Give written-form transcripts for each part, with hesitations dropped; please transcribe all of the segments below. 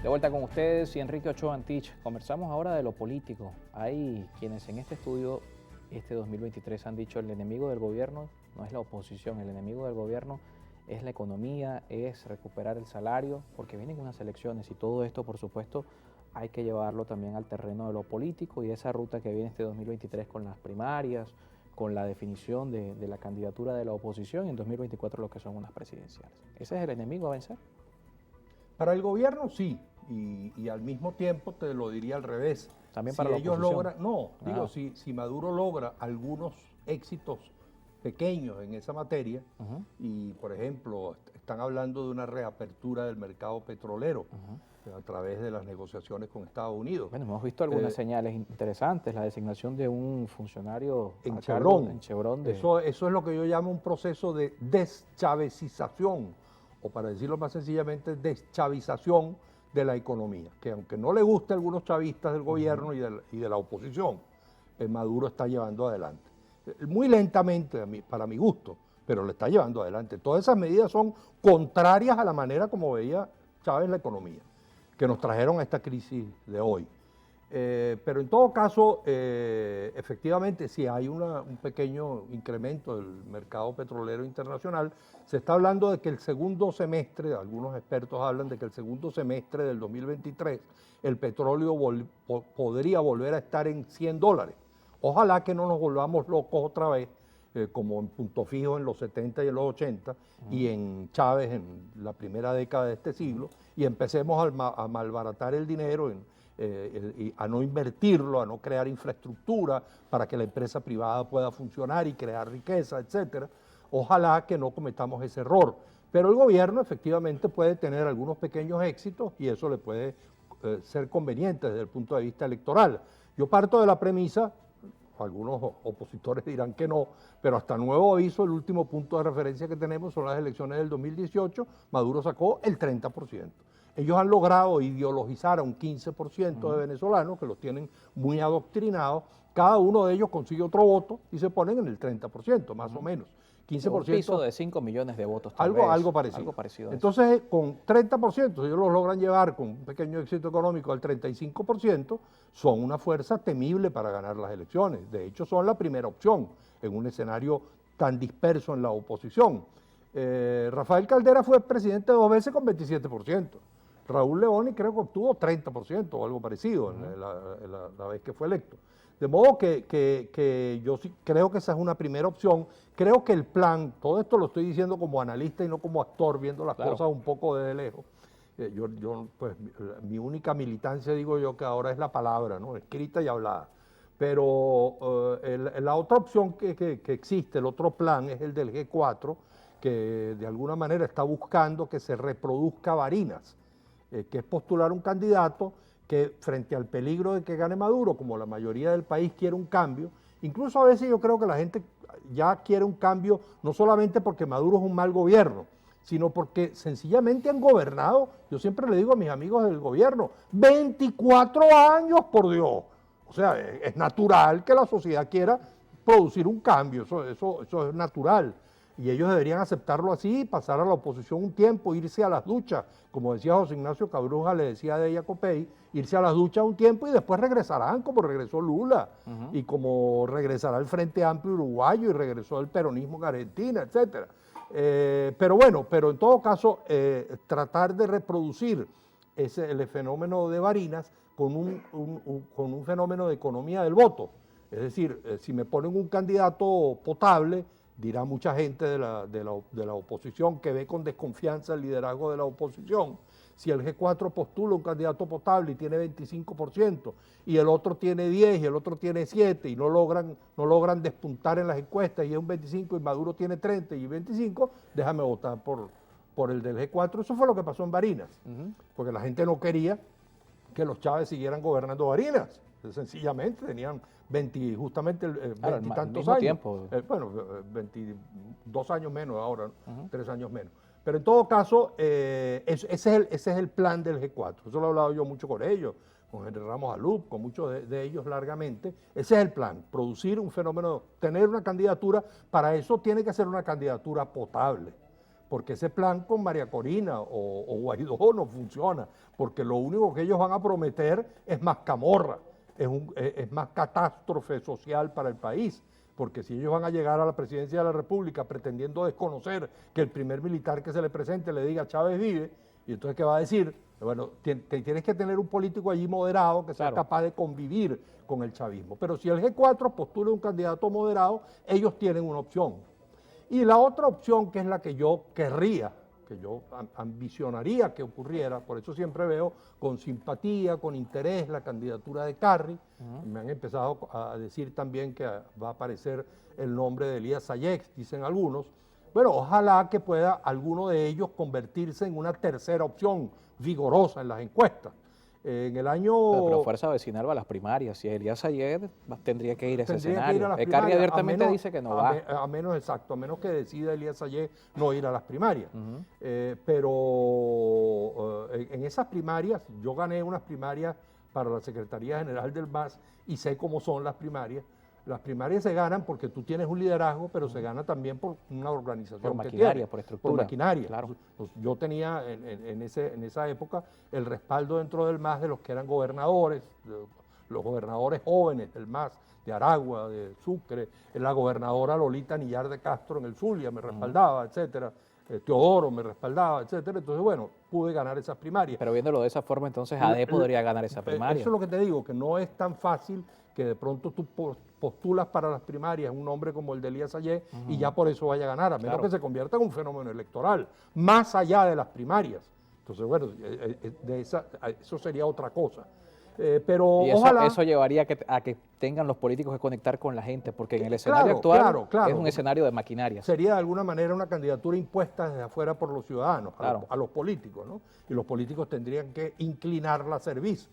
De vuelta con ustedes y Enrique Ochoa Antich. Conversamos ahora de lo político. Hay quienes en este estudio, este 2023, han dicho el enemigo del gobierno no es la oposición, el enemigo del gobierno es la economía, es recuperar el salario, porque vienen unas elecciones y todo esto, por supuesto, hay que llevarlo también al terreno de lo político y esa ruta que viene este 2023 con las primarias, con la definición de la candidatura de la oposición y en 2024 lo que son unas presidenciales. ¿Ese es el enemigo a vencer? Para el gobierno sí, y al mismo tiempo te lo diría al revés. También si para la ellos oposición. logran, digo, si Maduro logra algunos éxitos pequeños en esa materia, y por ejemplo están hablando de una reapertura del mercado petrolero a través de las negociaciones con Estados Unidos. Bueno, hemos visto algunas señales interesantes, la designación de un funcionario en Chevron. Eso es lo que yo llamo un proceso de deschavecización, o para decirlo más sencillamente, deschavización de la economía, que aunque no le guste a algunos chavistas del gobierno y de la oposición, Maduro está llevando adelante. Muy lentamente, para mi gusto, pero lo está llevando adelante. Todas esas medidas son contrarias a la manera como veía Chávez la economía, que nos trajeron a esta crisis de hoy. Pero en todo caso, efectivamente, si hay un pequeño incremento del mercado petrolero internacional. Se está hablando de que el segundo semestre, algunos expertos hablan de que el segundo semestre del 2023, el petróleo podría volver a estar en $100. Ojalá que no nos volvamos locos otra vez, como en Punto Fijo en los 70 y en los 80, y en Chávez en la primera década de este siglo, y empecemos a malbaratar el dinero y a no invertirlo, a no crear infraestructura para que la empresa privada pueda funcionar y crear riqueza, etcétera. Ojalá que no cometamos ese error. Pero el gobierno efectivamente puede tener algunos pequeños éxitos y eso le puede ser conveniente desde el punto de vista electoral. Yo parto de la premisa, algunos opositores dirán que no, pero hasta nuevo aviso, el último punto de referencia que tenemos son las elecciones del 2018, Maduro sacó el 30%. Ellos han logrado ideologizar a un 15% de venezolanos que los tienen muy adoctrinados, cada uno de ellos consigue otro voto y se ponen en el 30%, más o menos. 15%. Un piso de 5 millones de votos. Algo parecido. Entonces, con 30%, si ellos los logran llevar con un pequeño éxito económico al 35%, son una fuerza temible para ganar las elecciones. De hecho, son la primera opción en un escenario tan disperso en la oposición. Rafael Caldera fue presidente 2 veces con 27%. Raúl Leoni creo que obtuvo 30% o algo parecido la vez que fue electo. De modo que yo sí creo que esa es una primera opción. Creo que el plan, todo esto lo estoy diciendo como analista y no como actor, viendo las cosas un poco desde lejos. Pues, mi única militancia, digo yo, que ahora es la palabra, ¿no? Escrita y hablada. Pero la otra opción que existe, el otro plan, es el del G4, que de alguna manera está buscando que se reproduzca Barinas, que es postular un candidato que frente al peligro de que gane Maduro, como la mayoría del país quiere un cambio, incluso a veces yo creo que la gente ya quiere un cambio no solamente porque Maduro es un mal gobierno, sino porque sencillamente han gobernado, yo siempre le digo a mis amigos del gobierno, 24 años, por Dios. O sea, es natural que la sociedad quiera producir un cambio, eso es natural. Y ellos deberían aceptarlo así, pasar a la oposición un tiempo, irse a las duchas, como decía José Ignacio Cabruja, le decía de Jacopey, irse a las duchas un tiempo y después regresarán, como regresó Lula, y como regresará el Frente Amplio Uruguayo y regresó el peronismo en Argentina, etcétera. Pero en todo caso, tratar de reproducir el fenómeno de Barinas con un fenómeno de economía del voto. Es decir, si me ponen un candidato potable, dirá mucha gente de la oposición que ve con desconfianza el liderazgo de la oposición. Si el G4 postula un candidato potable y tiene 25%, y el otro tiene 10 y el otro tiene 7 y no logran despuntar en las encuestas y es un 25 y Maduro tiene 30 y 25, déjame votar por el del G4. Eso fue lo que pasó en Barinas, porque la gente no quería que los Chávez siguieran gobernando Barinas. Sencillamente tenían justamente veintitantos años. Tiempo. 22 años menos ahora, 3 años menos. Pero en todo caso, ese es el plan del G4. Eso lo he hablado yo mucho con ellos, con Henry Ramos Alup, con muchos de ellos largamente. Ese es el plan, producir un fenómeno, tener una candidatura. Para eso tiene que ser una candidatura potable, porque ese plan con María Corina o Guaidó no funciona, porque lo único que ellos van a prometer es más camorra, es más catástrofe social para el país, porque si ellos van a llegar a la presidencia de la República pretendiendo desconocer que el primer militar que se le presente le diga Chávez vive, y entonces ¿qué va a decir? Bueno, tienes que tener un político allí moderado que sea capaz de convivir con el chavismo. Pero si el G4 postula un candidato moderado, ellos tienen una opción. Y la otra opción, que es la que yo querría, que yo ambicionaría que ocurriera, por eso siempre veo con simpatía, con interés la candidatura de Carri. Me han empezado a decir también que va a aparecer el nombre de Elías Sayek, dicen algunos. Bueno, ojalá que pueda alguno de ellos convertirse en una tercera opción vigorosa en las encuestas. En el año... Pero Fuerza Vecinal va a las primarias. Si Elías Ayer tendría que ir a ese escenario. Carri abiertamente dice que no va. A menos que decida Elías Ayer no ir a las primarias. Pero en esas primarias, yo gané unas primarias para la Secretaría General del MAS y sé cómo son las primarias. Las primarias se ganan porque tú tienes un liderazgo, pero se gana también por una organización. Por maquinaria, por estructura. Por maquinaria. Claro. Yo tenía en esa época el respaldo dentro del MAS de los que eran gobernadores, los gobernadores jóvenes del MAS, de Aragua, de Sucre, la gobernadora Lolita Nillar de Castro en el Zulia me respaldaba, etcétera. Teodoro me respaldaba, etcétera. Entonces, bueno, pude ganar esas primarias. Pero viéndolo de esa forma, entonces AD podría ganar esa primaria. Eso es lo que te digo, que no es tan fácil que de pronto tú postulas para las primarias un hombre como el de Elías Ayer y ya por eso vaya a ganar, a menos que se convierta en un fenómeno electoral, más allá de las primarias. Entonces, bueno, eso sería otra cosa. Pero y ojalá... eso llevaría a que tengan los políticos que conectar con la gente, porque en el escenario actual es un escenario de maquinaria. Sería de alguna manera una candidatura impuesta desde afuera por los ciudadanos, a los políticos, ¿no? Y los políticos tendrían que inclinarla a servicio.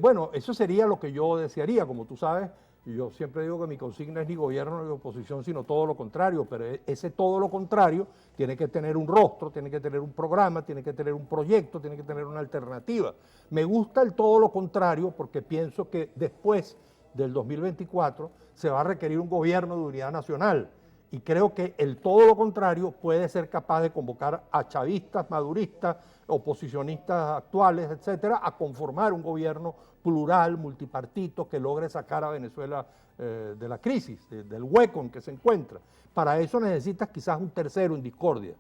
Bueno, eso sería lo que yo desearía, como tú sabes. Yo siempre digo que mi consigna es ni gobierno ni oposición, sino todo lo contrario, pero ese todo lo contrario tiene que tener un rostro, tiene que tener un programa, tiene que tener un proyecto, tiene que tener una alternativa. Me gusta el todo lo contrario porque pienso que después del 2024 se va a requerir un gobierno de unidad nacional y creo que el todo lo contrario puede ser capaz de convocar a chavistas, maduristas, oposicionistas actuales, etcétera, a conformar un gobierno plural, multipartito, que logre sacar a Venezuela de la crisis, del hueco en que se encuentra. Para eso necesitas quizás un tercero en discordia.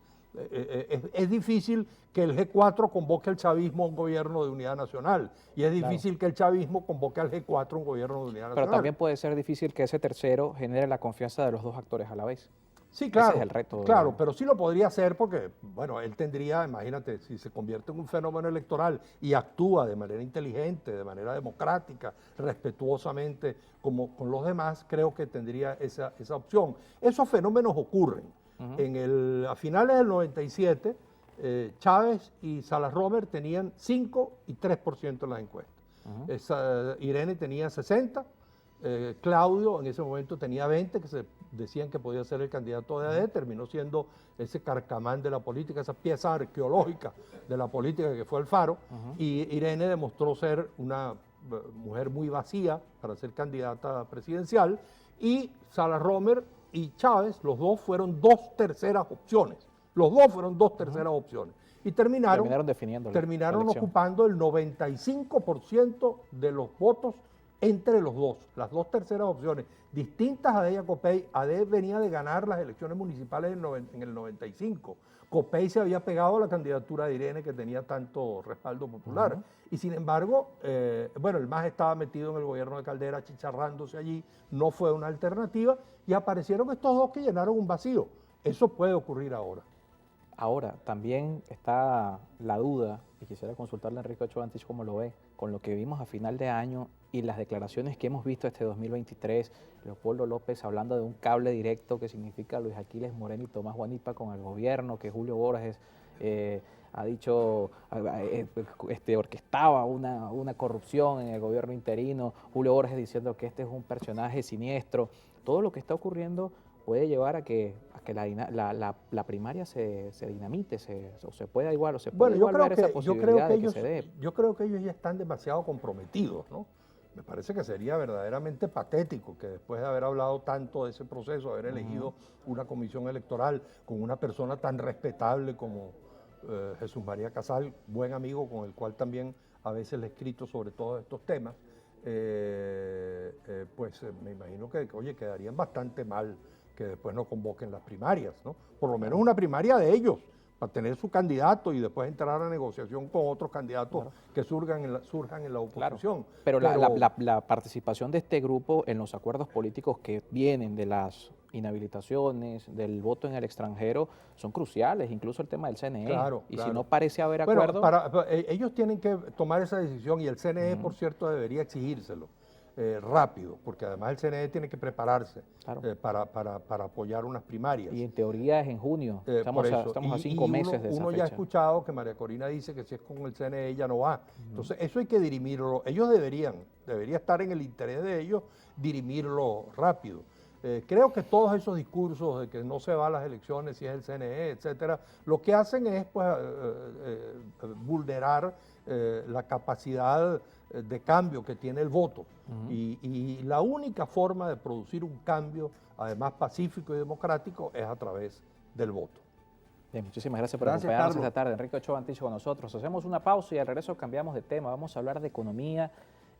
Es difícil que el G4 convoque al chavismo a un gobierno de unidad nacional y es difícil que el chavismo convoque al G4 a un gobierno de unidad nacional. Pero también puede ser difícil que ese tercero genere la confianza de los dos actores a la vez. Sí, claro, ese es el reto. Claro, pero sí lo podría hacer porque, bueno, él tendría, imagínate, si se convierte en un fenómeno electoral y actúa de manera inteligente, de manera democrática, respetuosamente como con los demás, creo que tendría esa opción. Esos fenómenos ocurren. A finales del 97, Chávez y Salas Romer tenían 5 y 3% en las encuestas. Irene tenía 60%. Claudio en ese momento tenía 20, que se decían que podía ser el candidato de AD, terminó siendo ese carcamán de la política, esa pieza arqueológica de la política que fue Alfaro, y Irene demostró ser una mujer muy vacía para ser candidata presidencial, y Salas Romer y Chávez, los dos fueron dos terceras opciones, y terminaron ocupando el 95% de los votos entre los dos, las dos terceras opciones, distintas a Deya Copey. AD venía de ganar las elecciones municipales en el 95. Copey se había pegado a la candidatura de Irene, que tenía tanto respaldo popular. Y sin embargo, bueno, el MAS estaba metido en el gobierno de Caldera, achicharrándose allí, no fue una alternativa, y aparecieron estos dos que llenaron un vacío. Eso puede ocurrir ahora. Ahora, también está la duda, y quisiera consultarle a Enrique Ochoa Antich cómo lo ve, con lo que vimos a final de año y las declaraciones que hemos visto este 2023, Leopoldo López hablando de un cable directo que significa Luis Aquiles Moreno y Tomás Guanipa con el gobierno, que Julio Borges ha dicho, orquestaba una corrupción en el gobierno interino, Julio Borges diciendo que este es un personaje siniestro. Todo lo que está ocurriendo puede llevar a que la primaria se dinamite, o se pueda igual, o se pueda igual ver esa posibilidad de que se dé. Yo creo que ellos ya están demasiado comprometidos, ¿no? Me parece que sería verdaderamente patético que después de haber hablado tanto de ese proceso, haber elegido una comisión electoral con una persona tan respetable como Jesús María Casal, buen amigo con el cual también a veces le he escrito sobre todos estos temas, me imagino que, oye, quedarían bastante mal que después no convoquen las primarias, ¿no? Por lo menos una primaria de ellos, para tener su candidato y después entrar a negociación con otros candidatos que surjan en la oposición. Claro. Pero la participación de este grupo en los acuerdos políticos que vienen de las inhabilitaciones, del voto en el extranjero, son cruciales, incluso el tema del CNE. Claro, y si no parece haber acuerdo... Ellos tienen que tomar esa decisión y el CNE, por cierto, debería exigírselo. Rápido, porque además el CNE tiene que prepararse para apoyar unas primarias. Y en teoría es en junio, estamos a 5 meses de esa fecha. Uno ya ha escuchado que María Corina dice que si es con el CNE ella no va. Entonces eso hay que dirimirlo, ellos debería estar en el interés de ellos dirimirlo rápido. Creo que todos esos discursos de que no se va a las elecciones si es el CNE, etcétera, lo que hacen es vulnerar la capacidad de cambio que tiene el voto. Y la única forma de producir un cambio, además pacífico y democrático, es a través del voto. Bien, muchísimas gracias por acompañarnos esta tarde. Enrique Ochoa Antich con nosotros. Hacemos una pausa y al regreso cambiamos de tema. Vamos a hablar de economía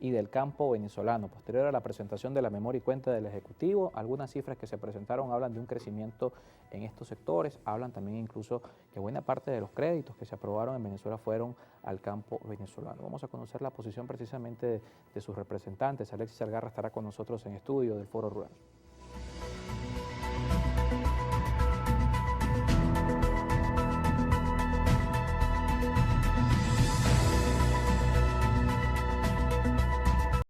y del campo venezolano. Posterior a la presentación de la memoria y cuenta del Ejecutivo, algunas cifras que se presentaron hablan de un crecimiento en estos sectores, hablan también incluso que buena parte de los créditos que se aprobaron en Venezuela fueron al campo venezolano. Vamos a conocer la posición precisamente de sus representantes. Alexis Algarra estará con nosotros en estudio del Foro Rural.